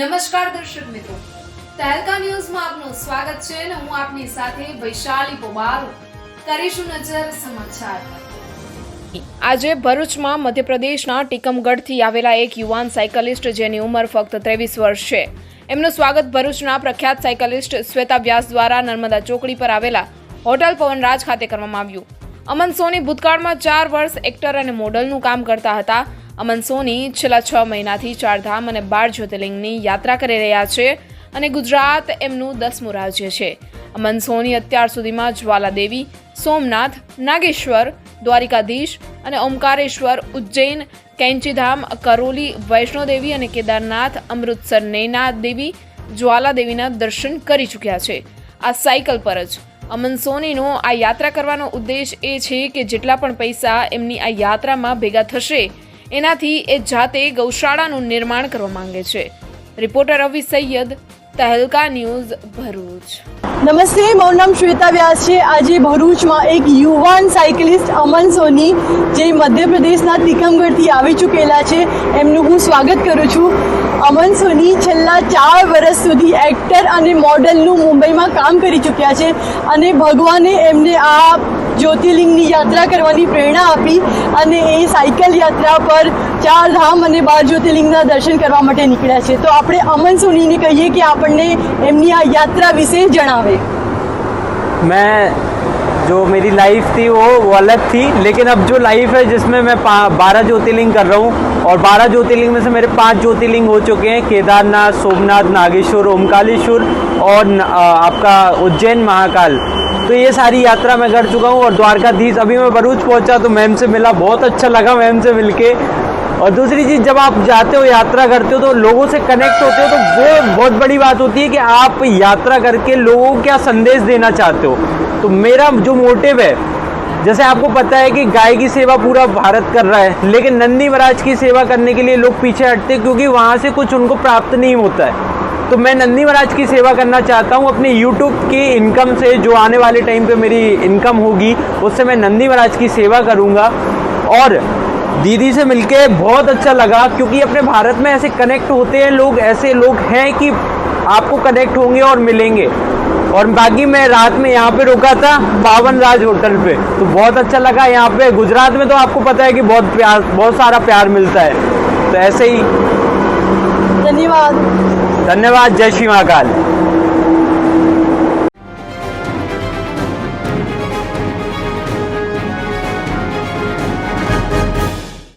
નમસ્કાર દર્શક મિત્રો, તહેલકા ન્યૂઝમાં આપનું સ્વાગત છે અને હું આપની સાથે વૈશાલી પોબારો કરીશું નજર સમાચાર પર। આજે ભરૂચમાં મધ્યપ્રદેશના ટીકમગઢથી આવેલા એક યુવાન સાયકલિસ્ટ જેની ઉંમર ફક્ત 23 વર્ષ છે, એમનું સ્વાગત ભરૂચના પ્રખ્યાત સાયકલિસ્ટ શ્વેતા વ્યાસ દ્વારા નર્મદા ચોકડી પર આવેલા હોટલ પવનરાજ ખાતે કરવામાં આવ્યું। અમન સોની ભૂતકાળમાં 4 વર્ષ એક્ટર અને મોડલનું કામ કરતા હતા। અમન સોની છેલ્લા 6 મહિનાથી 4 ધામ અને 12 જ્યોતિર્લિંગની યાત્રા કરી રહ્યા છે અને ગુજરાત એમનું 10મું રાજ્ય છે। અમન સોની અત્યાર સુધીમાં જ્વાલાદેવી, સોમનાથ, નાગેશ્વર, દ્વારિકાધીશ અને ઓમકારેશ્વર, ઉજ્જૈન, કેંચીધામ, કરોલી, વૈષ્ણોદેવી અને કેદારનાથ, અમૃતસર, નૈના દેવી, જ્વાલાદેવીના દર્શન કરી ચૂક્યા છે। આ સાયકલ પર જ અમન સોનીનો આ યાત્રા કરવાનો ઉદ્દેશ એ છે કે જેટલા પણ પૈસા એમની આ યાત્રામાં ભેગા થશે એનાથી એ જાતે ગૌશાળાનું નિર્માણ કરવા માંગે છે। રિપોર્ટર રવિ સૈયદ, તહેલકા ન્યૂઝ, ભરૂચ। નમસ્તે, મારું નામ શ્વેતા વ્યાસ છે। આજે ભરૂચમાં એક યુવાન સાયકલિસ્ટ અમન સોની જે મધ્યપ્રદેશના ટીકમગઢથી આવી ચૂકેલા છે એમનું હું સ્વાગત કરું છું। અમન સોની છેલ્લા 4 વર્ષ સુધી એક્ટર અને મોડલનું મુંબઈમાં કામ કરી ચૂક્યા છે અને ભગવાને એમને આ જ્યોતિર્લિંગની યાત્રા કરવાની પ્રેરણા આપી અને એ સાયકલ યાત્રા પર 4 ધામ અને 12 જ્યોતિર્લિંગના દર્શન કરવા માટે નીકળ્યા છે। તો આપણે અમન સોનીને કહીએ કે આપણને એમની આ યાત્રા વિશે જણાવે। मैं जो मेरी लाइफ थी वो अलग थी, लेकिन अब जो लाइफ है जिसमें मैं 12 ज्योतिर्लिंग कर रहा हूँ और 12 ज्योतिर्लिंग में से मेरे 5 ज्योतिर्लिंग हो चुके हैं, केदारनाथ, सोमनाथ, नागेश्वर, ओमकारेश्वर और आपका उज्जैन, महाकाल। तो ये सारी यात्रा मैं कर चुका हूँ और द्वारकाधीश। अभी मैं भरूच पहुँचा तो मैम से मिला, बहुत अच्छा लगा मैम से मिलके। और दूसरी चीज़, जब आप जाते हो, यात्रा करते हो तो लोगों से कनेक्ट होते हो तो वो बहुत बड़ी बात होती है कि आप यात्रा करके लोगों को क्या संदेश देना चाहते हो। तो मेरा जो मोटिव है, जैसे आपको पता है कि गाय की सेवा पूरा भारत कर रहा है, लेकिन नंदी महाराज की सेवा करने के लिए लोग पीछे हटते हैं क्योंकि वहाँ से कुछ उनको प्राप्त नहीं होता है। तो मैं नंदी महाराज की सेवा करना चाहता हूँ। अपने YouTube की इनकम से, जो आने वाले टाइम पे मेरी इनकम होगी, उससे मैं नंदी महाराज की सेवा करूँगा। और दीदी से मिलके बहुत अच्छा लगा क्योंकि अपने भारत में ऐसे कनेक्ट होते हैं लोग, ऐसे लोग हैं कि आपको कनेक्ट होंगे और मिलेंगे। और बाकी मैं रात में यहाँ पे रुका था पवनराज होटल पे, तो बहुत अच्छा लगा। यहाँ पे गुजरात में तो आपको पता है कि बहुत सारा प्यार मिलता है। तो ऐसे ही धन्यवाद। धन्यवाद। जय श्री महाकाल।